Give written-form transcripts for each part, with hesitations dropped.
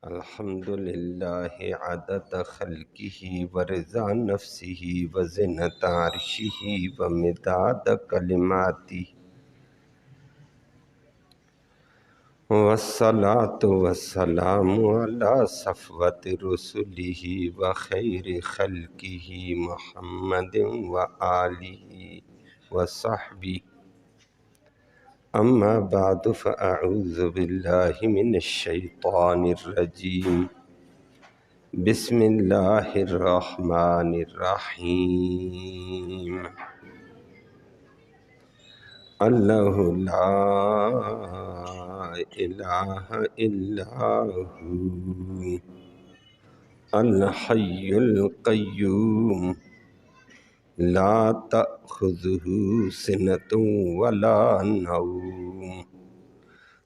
الحمد للہ عدد خلقہ ورضا نفسہ وزنۃ عرشہ ومداد کلماتہ والصلاة والسلام علی صفوت رسلہ وخیر خلقہ محمد وآلہ وصحبہ اما بعد فاعوذ باللہ من الشیطان الرجیم بسم اللہ الرحمن الرحیم اللہ لا الہ الا ہو الحی القیوم لا تأخذہ سنۃ ولا نوم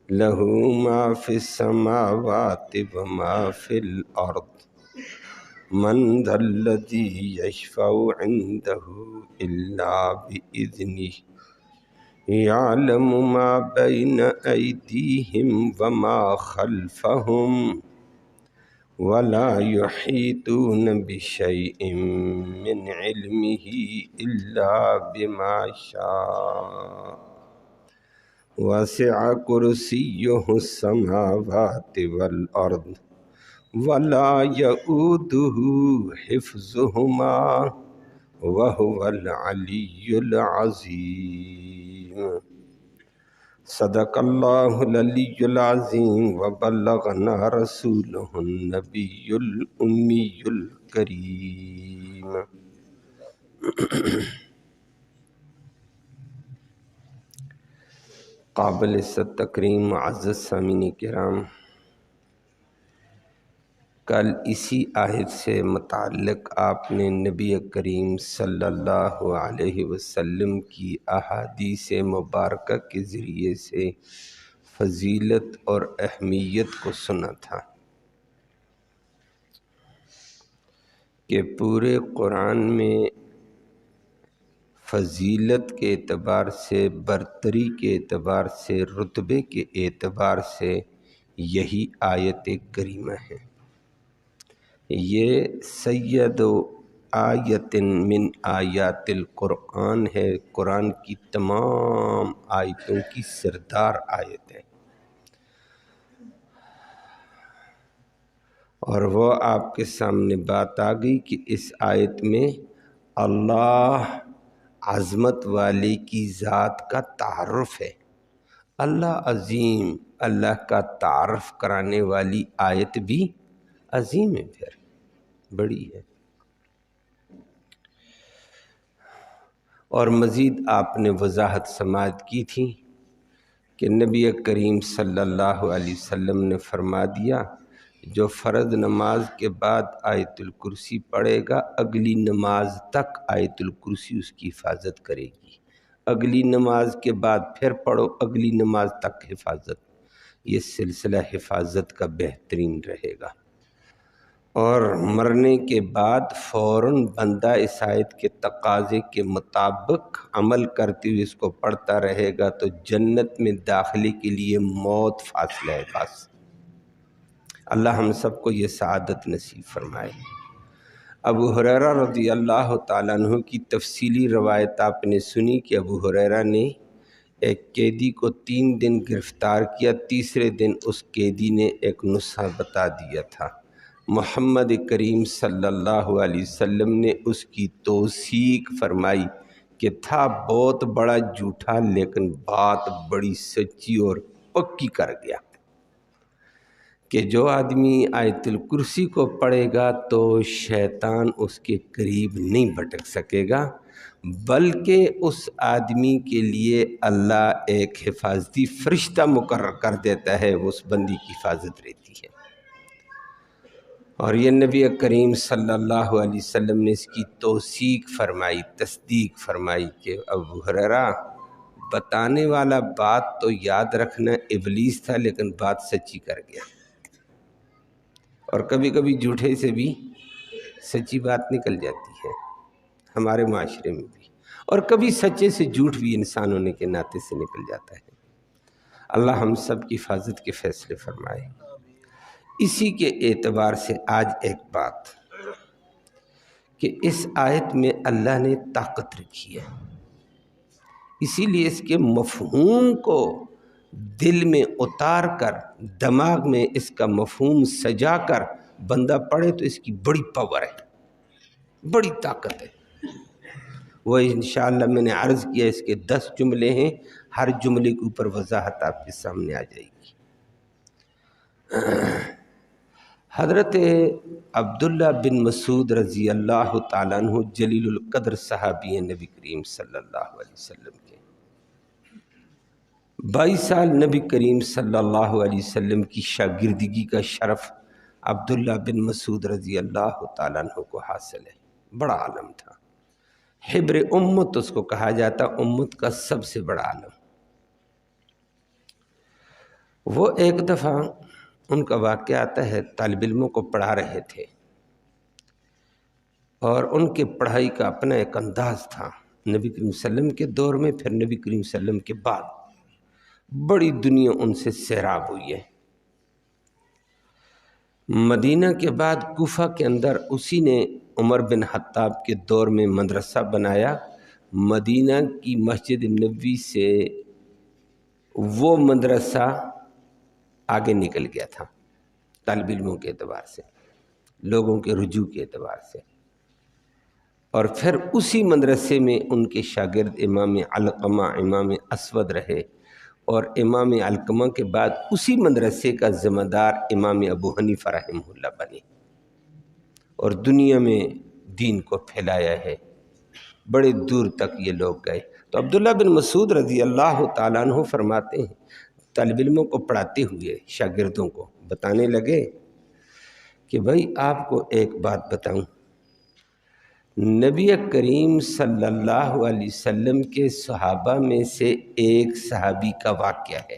لہ ما فی السماوات وما فی الارض من ذا الذی یشفع عندہ الا بإذنہ یعلم ما بین ایدیہم وما خلفہم ولا یحیطون بشیء من علمہ الا بما شاء وسع کرسیہ السماوات والارض ولا یؤودہ حفظہما وہو العلی العظیم صدق اللہ العلی العظیم وبلغنا رسولہ النبی الامی الکریم قابل عزت تکریم معزز سامعین کرام، کل اسی آیت سے متعلق آپ نے نبی کریم صلی اللہ علیہ وسلم کی احادیث مبارکہ کے ذریعے سے فضیلت اور اہمیت کو سنا تھا کہ پورے قرآن میں فضیلت کے اعتبار سے، برتری کے اعتبار سے، رتبے کے اعتبار سے یہی آیت کریمہ ہے۔ یہ سید آیت من آیات القرآن ہے، قرآن کی تمام آیتوں کی سردار آیت ہے، اور وہ آپ کے سامنے بات آ گئی کہ اس آیت میں اللہ عظمت والے کی ذات کا تعارف ہے۔ اللہ عظیم، اللہ کا تعارف کرانے والی آیت بھی عظیم ہے، پھر بڑی ہے۔ اور مزید آپ نے وضاحت سماعت کی تھی کہ نبی کریم صلی اللہ علیہ وسلم نے فرما دیا جو فرض نماز کے بعد آیت الکرسی پڑھے گا اگلی نماز تک آیت الکرسی اس کی حفاظت کرے گی، اگلی نماز کے بعد پھر پڑھو، اگلی نماز تک حفاظت، یہ سلسلہ حفاظت کا بہترین رہے گا۔ اور مرنے کے بعد فوراً بندہ اس آیت کے تقاضے کے مطابق عمل کرتے ہوئے اس کو پڑھتا رہے گا تو جنت میں داخلے کے لیے موت فاصلہ ہے بس۔ اللہ ہم سب کو یہ سعادت نصیب فرمائے۔ ابو ہریرہ رضی اللہ تعالیٰ عنہ کی تفصیلی روایت آپ نے سنی کہ ابو ہریرہ نے ایک قیدی کو 3 دن گرفتار کیا، تیسرے دن اس قیدی نے ایک نسخہ بتا دیا تھا۔ محمد کریم صلی اللہ علیہ وسلم نے اس کی توثیق فرمائی کہ تھا بہت بڑا جھوٹا لیکن بات بڑی سچی اور پکی کر گیا کہ جو آدمی آیت الکرسی کو پڑھے گا تو شیطان اس کے قریب نہیں بھٹک سکے گا، بلکہ اس آدمی کے لیے اللہ ایک حفاظتی فرشتہ مقرر کر دیتا ہے، اس بندی کی حفاظت رہتی ہے۔ اور یہ نبی کریم صلی اللہ علیہ وسلم نے اس کی توثیق فرمائی، تصدیق فرمائی کہ ابو ہریرہ بتانے والا بات تو یاد رکھنا ابلیس تھا لیکن بات سچی کر گیا۔ اور کبھی کبھی جھوٹے سے بھی سچی بات نکل جاتی ہے ہمارے معاشرے میں بھی، اور کبھی سچے سے جھوٹ بھی انسان ہونے کے ناطے سے نکل جاتا ہے۔ اللہ ہم سب کی حفاظت کے فیصلے فرمائے۔ اسی کے اعتبار سے آج ایک بات کہ اس آیت میں اللہ نے طاقت رکھی ہے، اسی لیے اس کے مفہوم کو دل میں اتار کر، دماغ میں اس کا مفہوم سجا کر بندہ پڑھے تو اس کی بڑی پاور ہے، بڑی طاقت ہے۔ وہ انشاءاللہ میں نے عرض کیا اس کے 10 جملے ہیں، ہر جملے کے اوپر وضاحت آپ کے سامنے آ جائے گی۔ حضرت عبداللہ بن مسعود رضی اللہ تعالیٰ عنہ جلیل القدر صحابی ہیں نبی کریم صلی اللہ علیہ وسلم کے۔ 22 سال نبی کریم صلی اللہ علیہ وسلم کی شاگردگی کا شرف عبداللہ بن مسعود رضی اللہ تعالیٰ عنہ کو حاصل ہے۔ بڑا عالم تھا، حبر امت اس کو کہا جاتا، امت کا سب سے بڑا عالم۔ وہ ایک دفعہ ان کا واقعہ آتا ہے، طالب علموں کو پڑھا رہے تھے اور ان کے پڑھائی کا اپنا ایک انداز تھا۔ نبی کریم صلی اللہ علیہ وسلم کے دور میں، پھر نبی کریم صلی اللہ علیہ وسلم کے بعد بڑی دنیا ان سے سیراب ہوئی ہے۔ مدینہ کے بعد کوفہ کے اندر اسی نے عمر بن خطاب کے دور میں مدرسہ بنایا۔ مدینہ کی مسجد نبوی سے وہ مدرسہ آگے نکل گیا تھا، طالب علموں کے اعتبار سے، لوگوں کے رجوع کے اعتبار سے، اور پھر اسی مدرسے میں ان کے شاگرد امام علقمہ، امام اسود رہے، اور امام علقمہ کے بعد اسی مدرسے کا ذمہ دار امام ابو حنیفہ رحمہ اللہ بنے اور دنیا میں دین کو پھیلایا ہے، بڑے دور تک یہ لوگ گئے۔ تو عبداللہ بن مسعود رضی اللہ تعالیٰ عنہ فرماتے ہیں، طالب علموں کو پڑھاتے ہوئے شاگردوں کو بتانے لگے کہ بھائی آپ کو ایک بات بتاؤں، نبی کریم صلی اللہ علیہ وسلم کے صحابہ میں سے ایک صحابی کا واقعہ ہے۔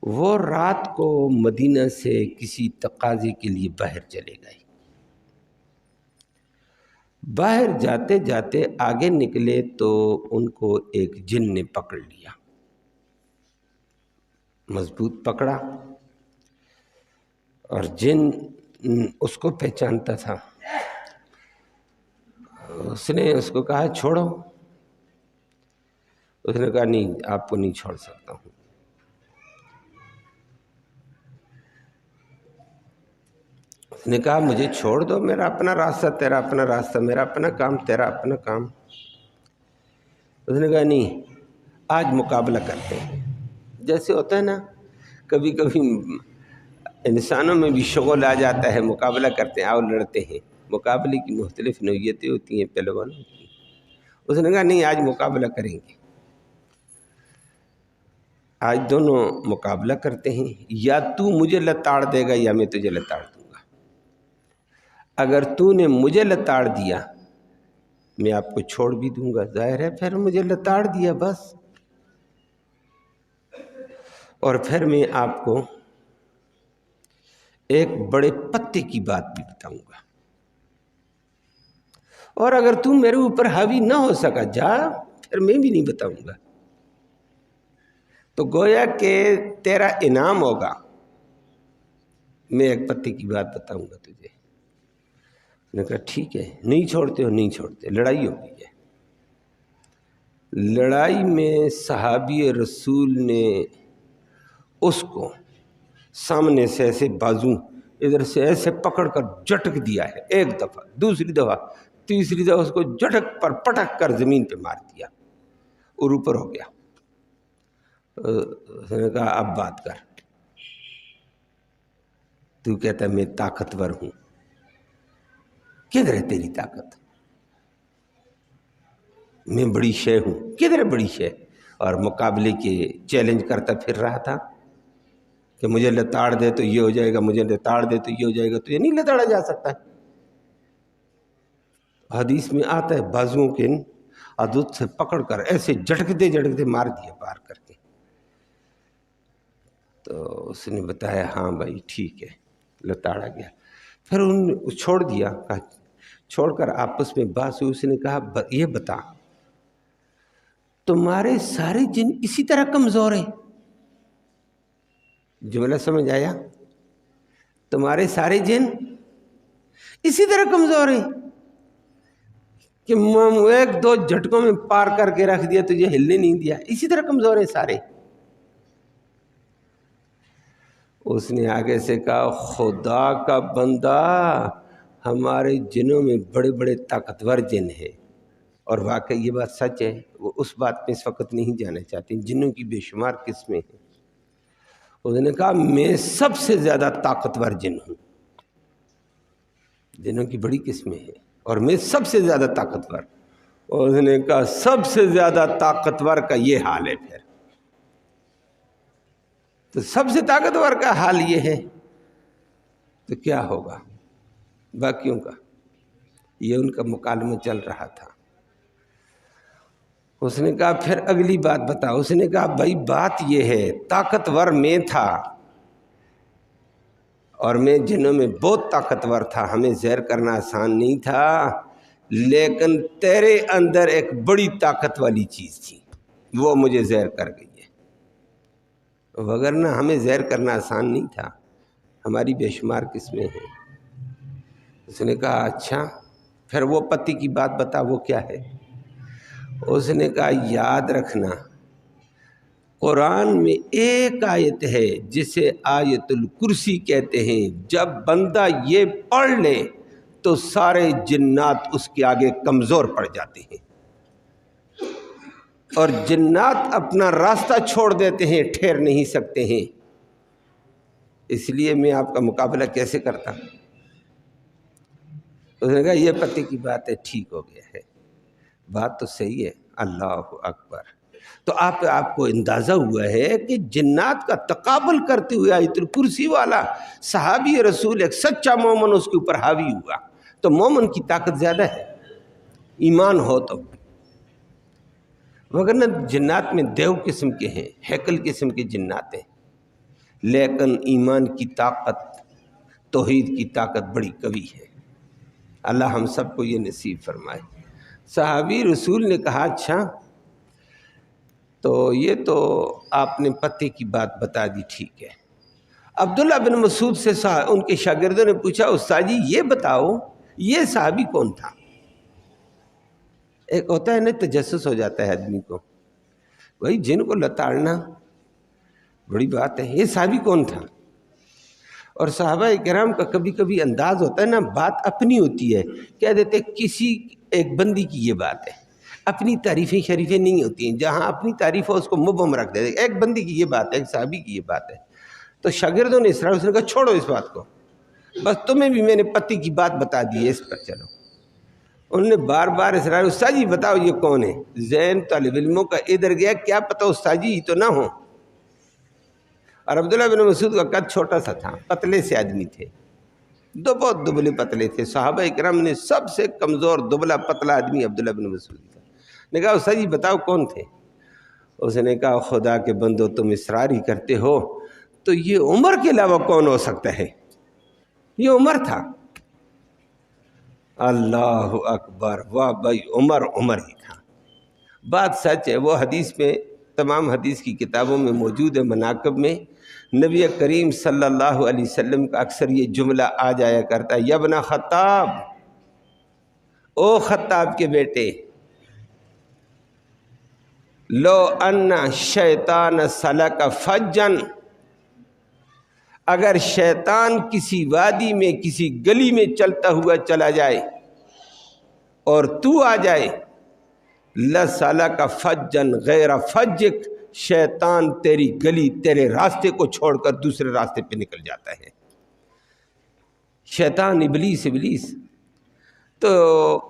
وہ رات کو مدینہ سے کسی تقاضے کے لیے باہر چلے گئے، باہر جاتے جاتے آگے نکلے تو ان کو ایک جن نے پکڑ لیا، مضبوط پکڑا، اور جن اس کو پہچانتا تھا۔ اس نے اس کو کہا چھوڑو، اس نے کہا نہیں، آپ کو نہیں چھوڑ سکتا ہوں۔ اس نے کہا مجھے چھوڑ دو، میرا اپنا راستہ، تیرا اپنا راستہ، میرا اپنا کام، تیرا اپنا کام۔ اس نے کہا نہیں، آج مقابلہ کرتے ہیں۔ جیسے ہوتا ہے نا، کبھی کبھی انسانوں میں بھی شغل آ جاتا ہے، مقابلہ کرتے ہیں، آؤ لڑتے ہیں۔ مقابلے کی مختلف نوعیتیں ہوتی ہیں پہلوانوں کی۔ اس نے کہا نہیں، آج مقابلہ کریں گے، آج دونوں مقابلہ کرتے ہیں، یا تو مجھے لتاڑ دے گا یا میں تجھے لتاڑ دوں گا۔ اگر تو نے مجھے لتاڑ دیا میں آپ کو چھوڑ بھی دوں گا، ظاہر ہے پھر مجھے لتاڑ دیا بس، اور پھر میں آپ کو ایک بڑے پتے کی بات بھی بتاؤں گا، اور اگر تم میرے اوپر حاوی نہ ہو سکا جا، پھر میں بھی نہیں بتاؤں گا۔ تو گویا کہ تیرا انعام ہوگا، میں ایک پتے کی بات بتاؤں گا تجھے۔ نے کہا ٹھیک ہے، نہیں چھوڑتے ہو، نہیں چھوڑتے۔ لڑائی ہو گئی ہے۔ لڑائی میں صحابی رسول نے اس کو سامنے سے ایسے بازو ادھر سے ایسے پکڑ کر جھٹک دیا ہے، ایک دفعہ، دوسری دفعہ، تیسری دفعہ اس کو جھٹک پر پٹک کر زمین پہ مار دیا اور اوپر ہو گیا۔ اس نے کہا اب بات کر، تو کہتا ہے میں طاقتور ہوں، کدھر ہے تیری طاقت؟ میں بڑی شے ہوں، کدھر ہے بڑی شے؟ اور مقابلے کے چیلنج کرتا پھر رہا تھا کہ مجھے لتاڑ دے تو یہ ہو جائے گا، مجھے لتاڑ دے تو یہ ہو جائے گا، تو یہ نہیں لتاڑا جا سکتا۔ حدیث میں آتا ہے بازوؤں کے عدد سے پکڑ کر ایسے جھٹکتے مار دیا باہر کر کے۔ تو اس نے بتایا ہاں بھائی ٹھیک ہے، لتاڑا گیا۔ پھر انہوں چھوڑ دیا، چھوڑ کر آپس میں بات ہوئی۔ اس نے کہا یہ بتا تمہارے سارے جن اسی طرح کمزور ہیں؟ جملہ سمجھ آیا؟ تمہارے سارے جن اسی طرح کمزور ہیں کہ ایک دو جھٹکوں میں پار کر کے رکھ دیا، تجھے ہلنے نہیں دیا، اسی طرح کمزور ہیں سارے۔ اس نے آگے سے کہا خدا کا بندہ، ہمارے جنوں میں بڑے بڑے طاقتور جن ہیں، اور واقعی یہ بات سچ ہے۔ وہ اس بات میں اس وقت نہیں جانا چاہتے، جنوں کی بے شمار قسمیں ہیں۔ اس نے کہا میں سب سے زیادہ طاقتور جن ہوں، جنوں کی بڑی قسمیں ہیں اور میں سب سے زیادہ طاقتور۔ اور اس نے کہا سب سے زیادہ طاقتور کا یہ حال ہے، پھر تو سب سے طاقتور کا حال یہ ہے تو کیا ہوگا باقیوں کا؟ یہ ان کا مکالمہ چل رہا تھا۔ اس نے کہا پھر اگلی بات بتا۔ اس نے کہا بھائی بات یہ ہے، طاقتور میں تھا اور میں جنوں میں بہت طاقتور تھا، ہمیں زہر کرنا آسان نہیں تھا، لیکن تیرے اندر ایک بڑی طاقت والی چیز تھی، وہ مجھے زہر کر گئی ہے، وگرنہ ہمیں زہر کرنا آسان نہیں تھا، ہماری بے شمار قسمیں ہیں۔ اس نے کہا اچھا پھر وہ پتی کی بات بتا، وہ کیا ہے؟ اس نے کہا یاد رکھنا قرآن میں ایک آیت ہے جسے آیت الکرسی کہتے ہیں، جب بندہ یہ پڑھ لے تو سارے جنات اس کے آگے کمزور پڑ جاتے ہیں، اور جنات اپنا راستہ چھوڑ دیتے ہیں، ٹھہر نہیں سکتے ہیں۔ اس لیے میں آپ کا مقابلہ کیسے کرتا؟ اس نے کہا یہ پتے کی بات ہے، ٹھیک ہو گیا ہے، بات تو صحیح ہے۔ اللہ اکبر۔ تو آپ کو اندازہ ہوا ہے کہ جنات کا تقابل کرتے ہوئے آیت الکرسی والا صحابی رسول ایک سچا مومن اس کے اوپر حاوی ہوا، تو مومن کی طاقت زیادہ ہے ایمان ہو تو، وگرنہ جنات میں دیو قسم کے ہیں، ہیکل قسم کے جنات ہیں، لیکن ایمان کی طاقت، توحید کی طاقت بڑی قوی ہے۔ اللہ ہم سب کو یہ نصیب فرمائے۔ صحابی رسول نے کہا اچھا تو یہ تو آپ نے پتے کی بات بتا دی، ٹھیک ہے۔ عبداللہ بن مسعود سے ان کے شاگردوں نے پوچھا استاد جی یہ بتاؤ یہ صحابی کون تھا؟ ایک ہوتا ہے نا تجسس ہو جاتا ہے آدمی کو، وہی جن کو لتاڑنا بڑی بات ہے، یہ صحابی کون تھا؟ اور صحابہ کرام کا کبھی کبھی انداز ہوتا ہے نا، بات اپنی ہوتی ہے، کہہ دیتے کسی ایک بندی کی یہ بات ہے، اپنی تعریفیں شریفیں نہیں ہوتی ہیں، جہاں اپنی تعریف ہو اس کو مبہم رکھ دیتے، ایک بندی کی یہ بات ہے، ایک صحابی کی یہ بات ہے۔ تو شاگردوں نے اسرار نے کہا چھوڑو اس بات کو، بس تمہیں بھی میں نے پتی کی بات بتا دی ہے، اس پر چلو۔ انہوں نے بار بار اسرار، استاد جی بتاؤ یہ کون ہے؟ ذہن طالب علموں کا ادھر گیا، کیا پتہ استاد جی یہ تو نہ ہو۔ اور عبداللہ بن مسعود کا قد چھوٹا سا تھا، پتلے سے آدمی تھے، بہت دبلے پتلے تھے، صحابہ کرام نے سب سے کمزور دبلا پتلا آدمی عبداللہ بن مسعود تھا۔ نے کہا استاد جی بتاؤ کون تھے؟ اس نے کہا خدا کے بندو تم اصرار ہی کرتے ہو، تو یہ عمر کے علاوہ کون ہو سکتا ہے؟ یہ عمر تھا۔ اللہ اکبر، واہ بھائی عمر ہی تھا، بات سچ ہے۔ وہ حدیث میں، تمام حدیث کی کتابوں میں موجود ہے، مناقب میں نبی کریم صلی اللہ علیہ وسلم کا اکثر یہ جملہ آ جایا کرتا ہے، یا ابن خطاب، او خطاب کے بیٹے، لو ان شیطان سلک فجن، اگر شیطان کسی وادی میں کسی گلی میں چلتا ہوا چلا جائے اور تو آ جائے، لسلک فجن غیر فجک، شیطان تیری گلی، تیرے راستے کو چھوڑ کر دوسرے راستے پہ نکل جاتا ہے۔ شیطان، ابلیس تو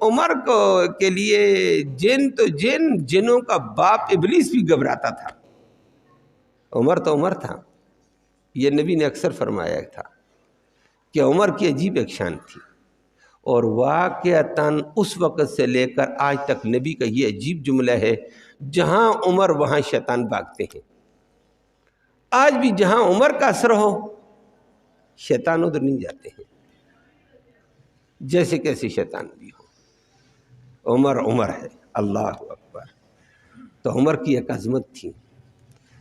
عمر کے لیے جن تو جنوں کا باپ ابلیس بھی گھبراتا تھا، عمر تو عمر تھا۔ یہ نبی نے اکثر فرمایا تھا کہ عمر کی عجیب ایک شان تھی، اور واقعتاً اس وقت سے لے کر آج تک نبی کا یہ عجیب جملہ ہے، جہاں عمر وہاں شیطان بھاگتے ہیں۔ آج بھی جہاں عمر کا اثر ہو شیطان ادھر نہیں جاتے ہیں، جیسے کیسے شیطان بھی ہو، عمر ہے۔ اللہ اکبر۔ تو عمر کی ایک عظمت تھی،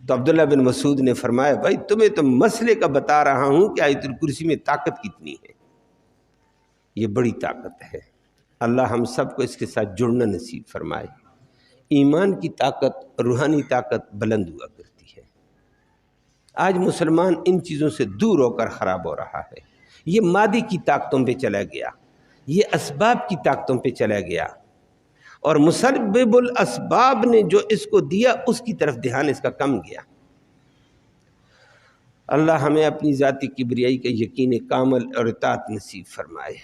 تو عبداللہ بن مسعود نے فرمایا بھائی تمہیں تو مسئلے کا بتا رہا ہوں کہ آیت الکرسی میں طاقت کتنی ہے، یہ بڑی طاقت ہے۔ اللہ ہم سب کو اس کے ساتھ جڑنا نصیب فرمائے۔ ایمان کی طاقت، روحانی طاقت بلند ہوا کرتی ہے۔ آج مسلمان ان چیزوں سے دور ہو کر خراب ہو رہا ہے۔ یہ مادی کی طاقتوں پہ چلا گیا، یہ اسباب کی طاقتوں پہ چلا گیا، اور مسبب الاسباب نے جو اس کو دیا اس کی طرف دھیان اس کا کم گیا۔ اللہ ہمیں اپنی ذاتی کبریائی کا یقین کامل اور اطاعت نصیب فرمائے۔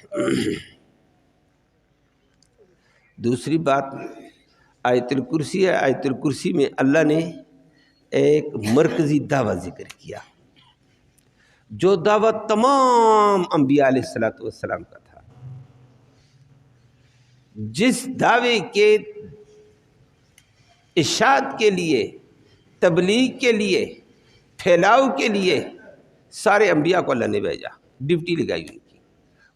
دوسری بات آیت الکرسی ہے۔ آیت الکرسی میں اللہ نے ایک مرکزی دعویٰ ذکر کیا، جو دعویٰ تمام انبیاء علیہ السلام کا تھا۔ جس دعوے کے اشاعت کے لیے، تبلیغ کے لیے، پھیلاؤ کے لیے سارے انبیاء کو اللہ نے بھیجا، ڈیوٹی لگائی ان کی،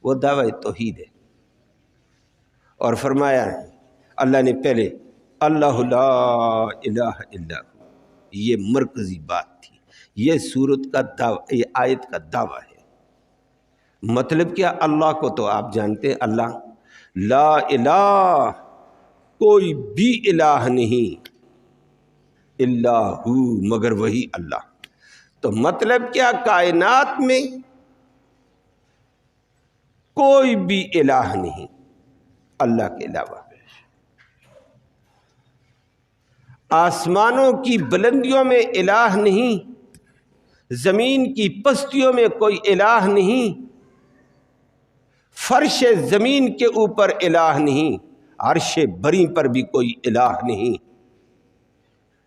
وہ دعوی توحید ہے۔ اور فرمایا اللہ نے پہلے اللہ لا الہ الا ہو، یہ مرکزی بات تھی، یہ سورت کا دعویٰ، یہ آیت کا دعویٰ ہے۔ مطلب کیا؟ اللہ کو تو آپ جانتے ہیں، اللہ لا الہ، کوئی بھی الہ نہیں، الا ہو، مگر وہی اللہ۔ تو مطلب کیا؟ کائنات میں کوئی بھی الہ نہیں اللہ کے علاوہ۔ آسمانوں کی بلندیوں میں الہ نہیں، زمین کی پستیوں میں کوئی الہ نہیں، فرش زمین کے اوپر الہ نہیں، عرش بری پر بھی کوئی الہ نہیں،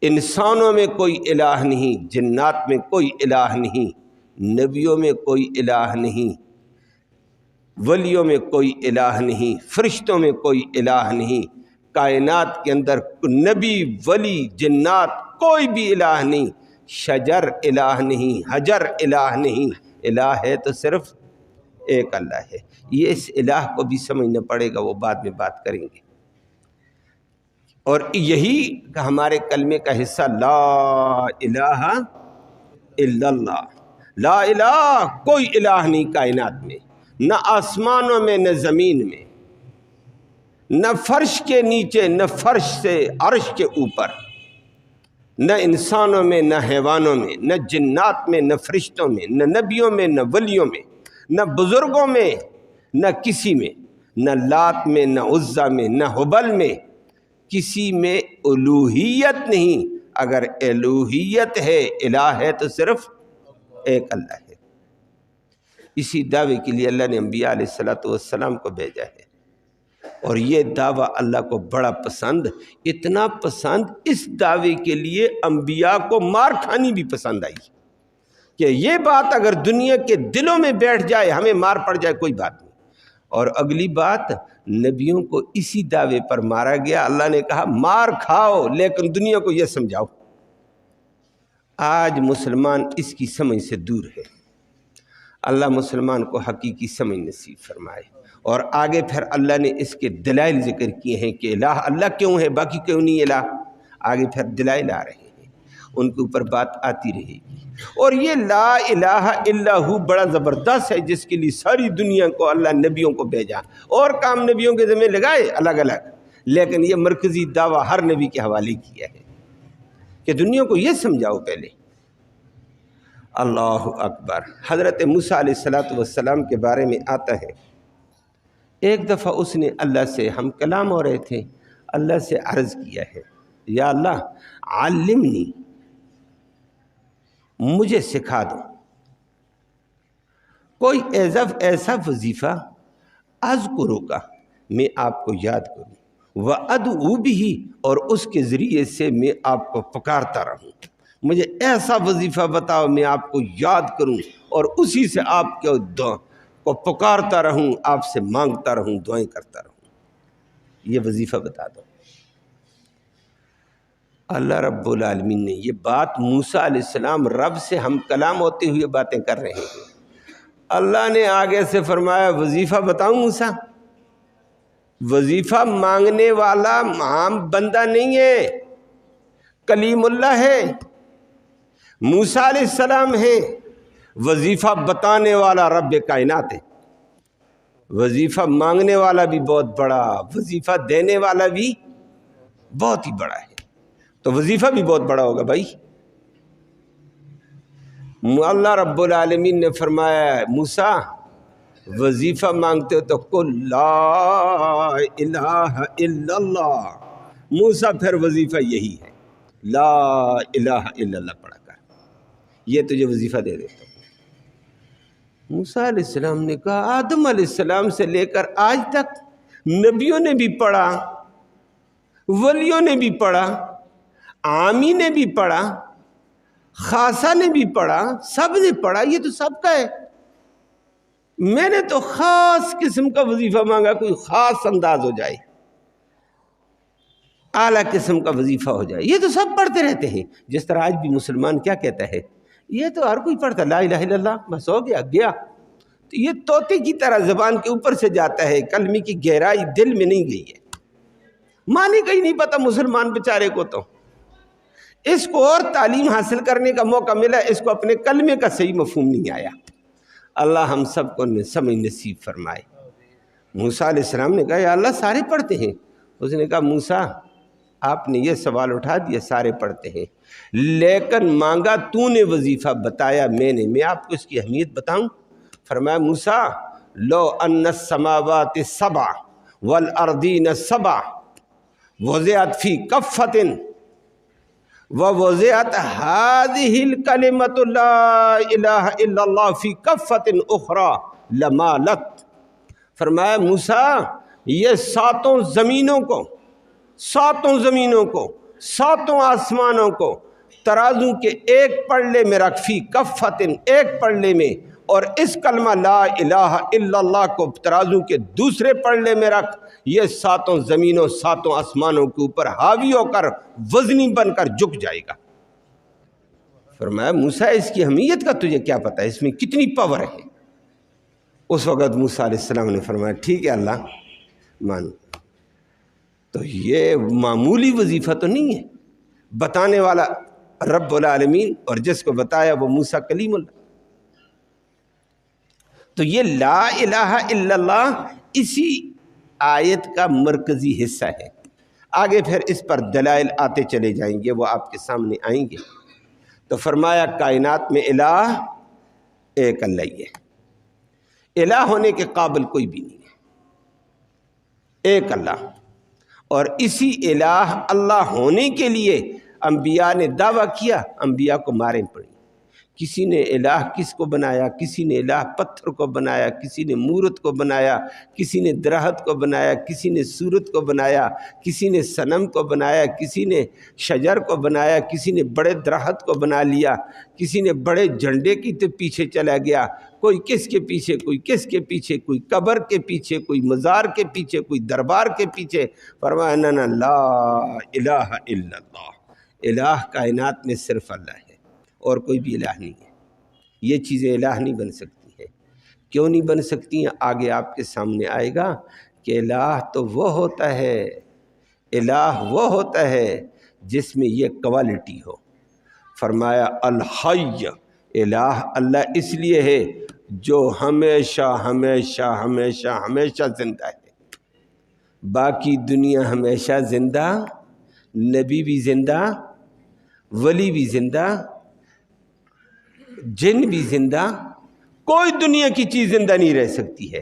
انسانوں میں کوئی الہ نہیں، جنات میں کوئی الہ نہیں، نبیوں میں کوئی الہ نہیں، ولیوں میں کوئی الہ نہیں، فرشتوں میں کوئی الہ نہیں، کائنات کے اندر نبی، ولی، جنات کوئی بھی الہ نہیں، شجر الہ نہیں، حجر الہ نہیں، الہ ہے تو صرف ایک اللہ ہے۔ یہ اس الہ کو بھی سمجھنا پڑے گا، وہ بعد میں بات کریں گے۔ اور یہی ہمارے کلمے کا حصہ لا الہ الا اللہ، لا الہ، کوئی الہ نہیں کائنات میں، نہ آسمانوں میں، نہ زمین میں، نہ فرش کے نیچے، نہ فرش سے عرش کے اوپر، نہ انسانوں میں، نہ حیوانوں میں، نہ جنات میں، نہ فرشتوں میں، نہ نبیوں میں، نہ ولیوں میں، نہ بزرگوں میں، نہ کسی میں، نہ لات میں، نہ عزا میں، نہ حبل میں، کسی میں الوہیت نہیں۔ اگر الوہیت ہے، الہ ہے تو صرف ایک اللہ ہے۔ اسی دعوے کے لیے اللہ نے انبیاء علیہ السلام کو بھیجا ہے، اور یہ دعویٰ اللہ کو بڑا پسند، اتنا پسند، اس دعوے کے لیے انبیاء کو مار کھانی بھی پسند آئی کہ یہ بات اگر دنیا کے دلوں میں بیٹھ جائے، ہمیں مار پڑ جائے، کوئی بات نہیں۔ اور اگلی بات، نبیوں کو اسی دعوے پر مارا گیا۔ اللہ نے کہا مار کھاؤ لیکن دنیا کو یہ سمجھاؤ۔ آج مسلمان اس کی سمجھ سے دور ہے۔ اللہ مسلمان کو حقیقی سمجھ نصیب فرمائے۔ اور آگے پھر اللہ نے اس کے دلائل ذکر کیے ہیں کہ الہ اللہ کیوں ہے، باقی کیوں نہیں الہ۔ آگے پھر دلائل آ رہے ہیں، ان کے اوپر بات آتی رہے گی۔ اور یہ لا الہ الا ہو بڑا زبردست ہے، جس کے لیے ساری دنیا کو اللہ نبیوں کو بھیجا، اور کام نبیوں کے ذمہ لگائے الگ الگ، لیکن یہ مرکزی دعویٰ ہر نبی کے حوالے کیا ہے کہ دنیا کو یہ سمجھاؤ پہلے۔ اللہ اکبر۔ حضرت موسیٰ علیہ السلام کے بارے میں آتا ہے، ایک دفعہ اس نے اللہ سے، ہم کلام ہو رہے تھے، اللہ سے عرض کیا ہے یا اللہ علمنی، مجھے سکھا دو کوئی ایسا وظیفہ اذکرو کا، میں آپ کو یاد کروں، وَأَدْعُو بِهِ، اور اس کے ذریعے سے میں آپ کو پکارتا رہوں۔ مجھے ایسا وظیفہ بتاؤ میں آپ کو یاد کروں اور اسی سے آپ کو پکارتا رہوں، آپ سے مانگتا رہوں، دعائیں کرتا رہوں۔ یہ وظیفہ بتا دو۔ اللہ رب العالمین نے یہ بات موسیٰ علیہ السلام رب سے ہم کلام ہوتے ہوئے باتیں کر رہے ہیں، اللہ نے آگے سے فرمایا وظیفہ بتاؤں موسیٰ؟ وظیفہ مانگنے والا عام بندہ نہیں ہے، کلیم اللہ ہے، موسیٰ علیہ السلام ہیں وظیفہ بتانے والا رب کائنات ہے، وظیفہ مانگنے والا بھی بہت بڑا، وظیفہ دینے والا بھی بہت ہی بڑا ہے، تو وظیفہ بھی بہت بڑا ہوگا بھائی۔ اللہ رب العالمین نے فرمایا موسیٰ وظیفہ مانگتے ہو تو قل لا الہ الا اللہ، موسیٰ پھر وظیفہ یہی ہے، لا الہ الا اللہ پڑھا کر، یہ تجھے وظیفہ دے دیتا ہوں۔ موسیٰ علیہ السلام نے کہا آدم علیہ السلام سے لے کر آج تک نبیوں نے بھی پڑھا، ولیوں نے بھی پڑھا، عامی نے بھی پڑھا، خاصہ نے بھی پڑھا، سب نے پڑھا، یہ تو سب کا ہے۔ میں نے تو خاص قسم کا وظیفہ مانگا، کوئی خاص انداز ہو جائے، اعلیٰ قسم کا وظیفہ ہو جائے۔ یہ تو سب پڑھتے رہتے ہیں، جس طرح آج بھی مسلمان کیا کہتا ہے، یہ تو ہر کوئی پڑھتا، لا الہ الا اللہ، بس ہو گیا۔ تو یہ طوطے کی طرح زبان کے اوپر سے جاتا ہے، کلمے کی گہرائی دل میں نہیں گئی ہے، معنی کا ہی نہیں پتہ مسلمان بیچارے کو۔ تو اس کو اور تعلیم حاصل کرنے کا موقع ملا، اس کو اپنے کلمے کا صحیح مفہوم نہیں آیا۔ اللہ ہم سب کو سمجھ نصیب فرمائے۔ موسیٰ علیہ السلام نے کہا یا اللہ سارے پڑھتے ہیں، اس نے کہا موسیٰ آپ نے یہ سوال اٹھا دیا، سارے پڑھتے ہیں، لیکن مانگا تو نے وظیفہ، بتایا میں نے، میں آپ کو اس کی اہمیت بتاؤں؟ فرمایا موسیٰ لو ان السماوات السبع والارضین السبع وضعت فی کفۃ ووضعت هذه الکلمۃ لا الہ الا اللہ فی کفۃ اخری لمالت۔ فرمایا موسیٰ یہ ساتوں زمینوں کو، ساتوں آسمانوں کو ترازو کے ایک پلڑے میں رکھ، فی کفۃ ایک پلڑے میں، اور اس کلمہ لا الہ الا اللہ کو ترازو کے دوسرے پلڑے میں رکھ، یہ ساتوں زمینوں ساتوں آسمانوں کے اوپر حاوی ہو کر وزنی بن کر جھک جائے گا۔ فرمایا موسیٰ اس کی اہمیت کا تجھے کیا پتہ ہے، اس میں کتنی پاور ہے؟ اس وقت موسیٰ علیہ السلام نے فرمایا ٹھیک ہے اللہ مان۔ تو یہ معمولی وظیفہ تو نہیں ہے، بتانے والا رب العالمین اور جس کو بتایا وہ موسیٰ کلیم اللہ۔ تو یہ لا الہ الا اللہ اسی آیت کا مرکزی حصہ ہے، آگے پھر اس پر دلائل آتے چلے جائیں گے، وہ آپ کے سامنے آئیں گے۔ تو فرمایا کائنات میں الہ ایک اللہ ہی ہے، الہ ہونے کے قابل کوئی بھی نہیں ہے، ایک اللہ۔ اور اسی الہ اللہ ہونے کے لیے انبیاء نے دعویٰ کیا، انبیاء کو ماریں پڑی۔ کسی نے الہ کس کو بنایا، کسی نے الہ پتھر کو بنایا، کسی نے مورت کو بنایا، کسی نے درخت کو بنایا، کسی نے صورت کو بنایا، کسی نے صنم کو بنایا، کسی نے شجر کو بنایا، کسی نے بڑے درخت کو بنا لیا، کسی نے بڑے جھنڈے کی پیچھے چلا گیا، کوئی کس کے پیچھے، کوئی کس کے پیچھے، کوئی قبر کے پیچھے، کوئی مزار کے پیچھے، کوئی دربار کے پیچھے۔ فرمایا نا لا الہ الا اللہ، الہ کائنات میں صرف اللہ ہے اور کوئی بھی الہ نہیں ہے۔ یہ چیزیں الہ نہیں بن سکتی ہیں، کیوں نہیں بن سکتی ہیں آگے آپ کے سامنے آئے گا کہ الہ تو وہ ہوتا ہے، الہ وہ ہوتا ہے جس میں یہ کوالٹی ہو۔ فرمایا الحی، الہ اللہ اس لیے ہے جو ہمیشہ ہمیشہ ہمیشہ ہمیشہ زندہ ہے، باقی دنیا ہمیشہ زندہ، نبی بھی زندہ، ولی بھی زندہ، جن بھی زندہ، کوئی دنیا کی چیز زندہ نہیں رہ سکتی ہے۔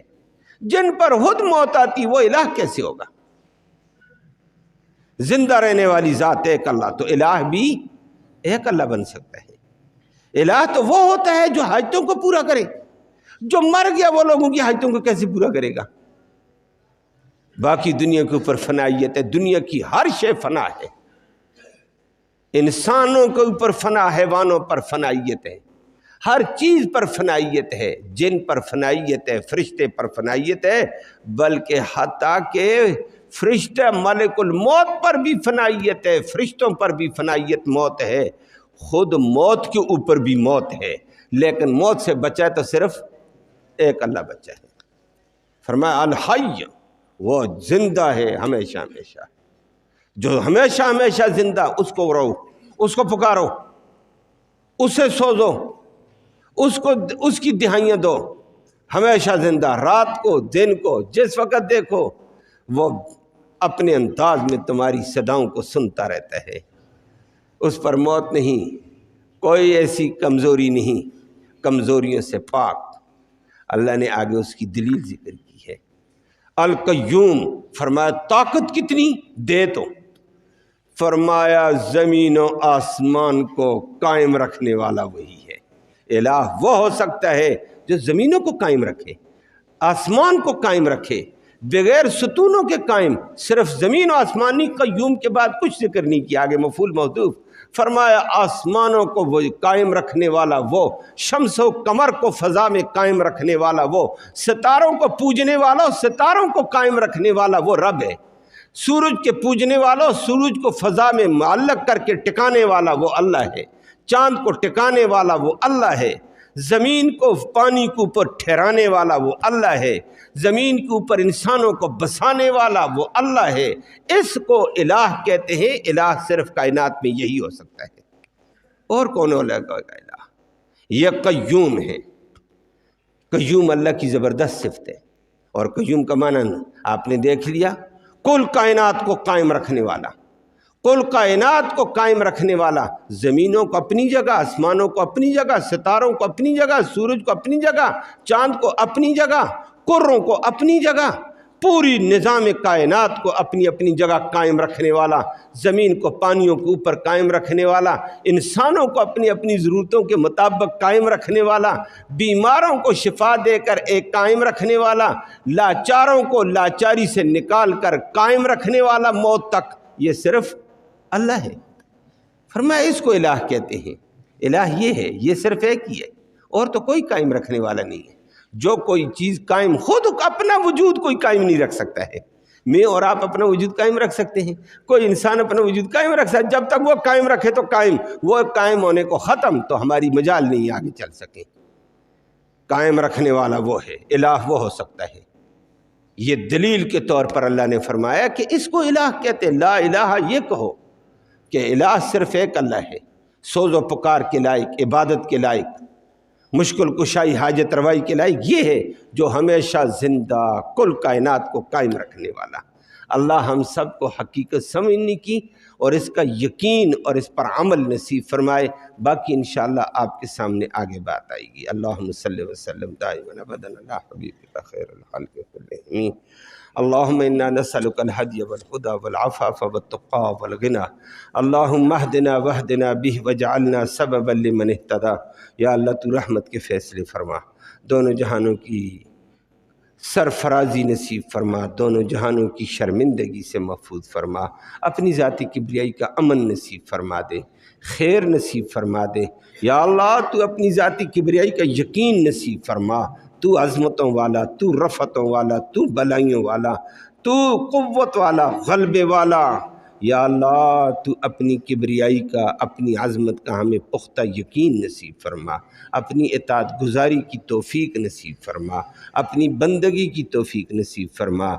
جن پر خود موت آتی وہ الہ کیسے ہوگا؟ زندہ رہنے والی ذات ایک اللہ، تو الہ بھی ایک اللہ بن سکتا ہے۔ الہ تو وہ ہوتا ہے جو حاجتوں کو پورا کرے، جو مر گیا وہ لوگوں کی حاجتوں کو کیسے پورا کرے گا؟ باقی دنیا کے اوپر فنائیت ہے، دنیا کی ہر شے فنا ہے، انسانوں کے اوپر فنا، حیوانوں پر فنائیت ہے، ہر چیز پر فنائیت ہے، جن پر فنائیت ہے، فرشتے پر فنائیت ہے، بلکہ حتیٰ کہ فرشتہ ملک الموت پر بھی فنائیت ہے، فرشتوں پر بھی فنائیت موت ہے، خود موت کے اوپر بھی موت ہے، لیکن موت سے بچا تو صرف ایک اللہ بچا ہے۔ فرمایا الحی، وہ زندہ ہے ہمیشہ ہمیشہ، جو ہمیشہ ہمیشہ زندہ، اس کو رو، اس کو پکارو۔ اسے سوزو، اس کی دہائیاں دو، ہمیشہ زندہ، رات کو دن کو جس وقت دیکھو وہ اپنے انداز میں تمہاری صداؤں کو سنتا رہتا ہے۔ اس پر موت نہیں، کوئی ایسی کمزوری نہیں، کمزوریوں سے پاک۔ اللہ نے آگے اس کی دلیل ذکر کی ہے۔ القیوم، فرمایا طاقت کتنی دے تو، فرمایا زمین و آسمان کو قائم رکھنے والا وہی ہے۔ الہ وہ ہو سکتا ہے جو زمینوں کو قائم رکھے، آسمان کو قائم رکھے، بغیر ستونوں کے قائم، صرف زمین و آسمانی۔ قیوم کے بعد کچھ ذکر نہیں کیا، آگے مفعول محذوف۔ فرمایا آسمانوں کو وہ قائم رکھنے والا وہ، شمس و قمر کو فضا میں قائم رکھنے والا وہ، ستاروں کو پوجنے والا، ستاروں کو قائم رکھنے والا وہ رب ہے۔ سورج کے پوجنے والا، سورج کو فضا میں معلق کر کے ٹکانے والا وہ اللہ ہے۔ چاند کو ٹکانے والا وہ اللہ ہے۔ زمین کو پانی کے اوپر ٹھہرانے والا وہ اللہ ہے۔ زمین کے اوپر انسانوں کو بسانے والا وہ اللہ ہے۔ اس کو الہ کہتے ہیں۔ الہ صرف کائنات میں یہی ہو سکتا ہے، اور کون ہو لگا الہ؟ یہ قیوم ہے۔ قیوم اللہ کی زبردست صفت ہے، اور قیوم کا معنی آپ نے دیکھ لیا، کل کائنات کو قائم رکھنے والا، کل کائنات کو قائم رکھنے والا، زمینوں کو اپنی جگہ، آسمانوں کو اپنی جگہ، ستاروں کو اپنی جگہ، سورج کو اپنی جگہ، چاند کو اپنی جگہ، کروں کو اپنی جگہ، پوری نظام کائنات کو اپنی اپنی جگہ قائم رکھنے والا، زمین کو پانیوں کے اوپر قائم رکھنے والا، انسانوں کو اپنی اپنی ضرورتوں کے مطابق قائم رکھنے والا، بیماروں کو شفا دے کر ایک قائم رکھنے والا، لاچاروں کو لاچاری سے نکال کر قائم رکھنے والا موت تک، یہ صرف اللہ ہے۔ فرمایا اس کو الہ کہتے ہیں۔ الہ یہ ہے، یہ صرف ایک ہی ہے، اور تو کوئی قائم رکھنے والا نہیں ہے۔ جو کوئی چیز قائم، خود اپنا وجود کوئی قائم نہیں رکھ سکتا ہے۔ میں اور آپ اپنا وجود قائم رکھ سکتے ہیں، کوئی انسان اپنا وجود قائم رکھ سکتا ہے، جب تک وہ قائم رکھے تو قائم، وہ قائم ہونے کو ختم تو ہماری مجال نہیں آگے چل سکے۔ قائم رکھنے والا وہ ہے، الہ وہ ہو سکتا ہے۔ یہ دلیل کے طور پر اللہ نے فرمایا کہ اس کو الہ کہتے ہیں۔ لا الہ یہ کہو کہ الہ صرف ایک اللہ ہے، سوز و پکار کے لائق، عبادت کے لائق، مشکل کشائی حاجت روائی کے لائق یہ ہے جو ہمیشہ زندہ کل کائنات کو قائم رکھنے والا۔ اللہ ہم سب کو حقیقت سمجھنے کی اور اس کا یقین اور اس پر عمل نصیب فرمائے۔ باقی انشاءاللہ آپ کے سامنے آگے بات آئے گی۔ اللہم صلی وسلم دائما ابدا علی حبیبک خیر الخلق کلہم۔ اللہم انا نسألک الہدی والہدی والعفاف والتقی والغنی، اللہم اہدنا واہدنا بہ وجعلنا سببا لمن اہتدی۔ یا اللہ تو رحمت کے فیصلے فرما، دونوں جہانوں کی سرفرازی نصیب فرما، دونوں جہانوں کی شرمندگی سے محفوظ فرما، اپنی ذاتی کبریائی کا امن نصیب فرما دے، خیر نصیب فرما دے۔ یا اللہ تو اپنی ذاتی کبریائی کا یقین نصیب فرما، تو عظمتوں والا، تو رفتوں والا، تو بلائیوں والا، تو قوت والا، غلبے والا۔ یا اللہ تو اپنی کبریائی کا، اپنی عظمت کا ہمیں پختہ یقین نصیب فرما، اپنی اطاعت گزاری کی توفیق نصیب فرما، اپنی بندگی کی توفیق نصیب فرما،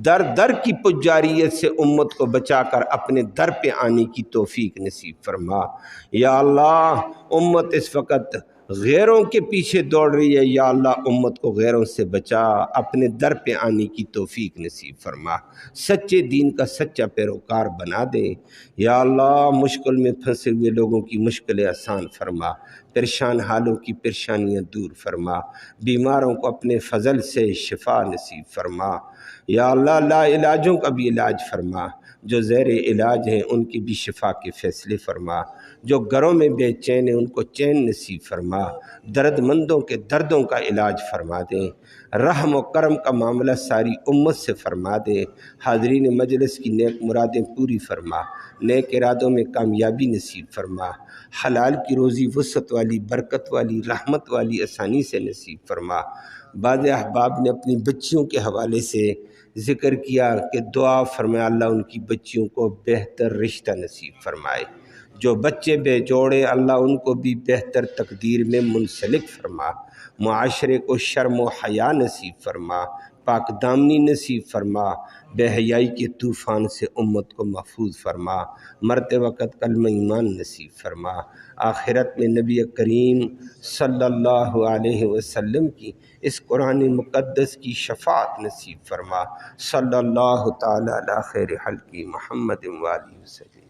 در در کی پجاریت سے امت کو بچا کر اپنے در پہ آنے کی توفیق نصیب فرما۔ یا اللہ امت اس وقت غیروں کے پیچھے دوڑ رہی ہے، یا اللہ امت کو غیروں سے بچا، اپنے در پہ آنے کی توفیق نصیب فرما، سچے دین کا سچا پیروکار بنا دے۔ یا اللہ مشکل میں پھنسے ہوئے لوگوں کی مشکلیں آسان فرما، پریشان حالوں کی پریشانیاں دور فرما، بیماروں کو اپنے فضل سے شفا نصیب فرما۔ یا اللہ لا علاجوں کا بھی علاج فرما، جو زیر علاج ہیں ان کی بھی شفا کے فیصلے فرما، جو گھروں میں بے چین ہیں ان کو چین نصیب فرما، درد مندوں کے دردوں کا علاج فرما دیں، رحم و کرم کا معاملہ ساری امت سے فرما دیں، حاضرین مجلس کی نیک مرادیں پوری فرما، نیک ارادوں میں کامیابی نصیب فرما، حلال کی روزی وسعت والی، برکت والی، رحمت والی آسانی سے نصیب فرما۔ بعض احباب نے اپنی بچیوں کے حوالے سے ذکر کیا کہ دعا فرمائے اللہ ان کی بچیوں کو بہتر رشتہ نصیب فرمائے، جو بچے بے جوڑے اللہ ان کو بھی بہتر تقدیر میں منسلک فرما، معاشرے کو شرم و حیا نصیب فرما، پاک دامنی نصیب فرما، بے حیائی کے طوفان سے امت کو محفوظ فرما، مرتے وقت کلمہ ایمان نصیب فرما، آخرت میں نبی کریم صلی اللہ علیہ وسلم کی اس قرآن مقدس کی شفاعت نصیب فرما۔ صلی اللہ تعالی علی خیر خلقی محمد و آلہ وسلم۔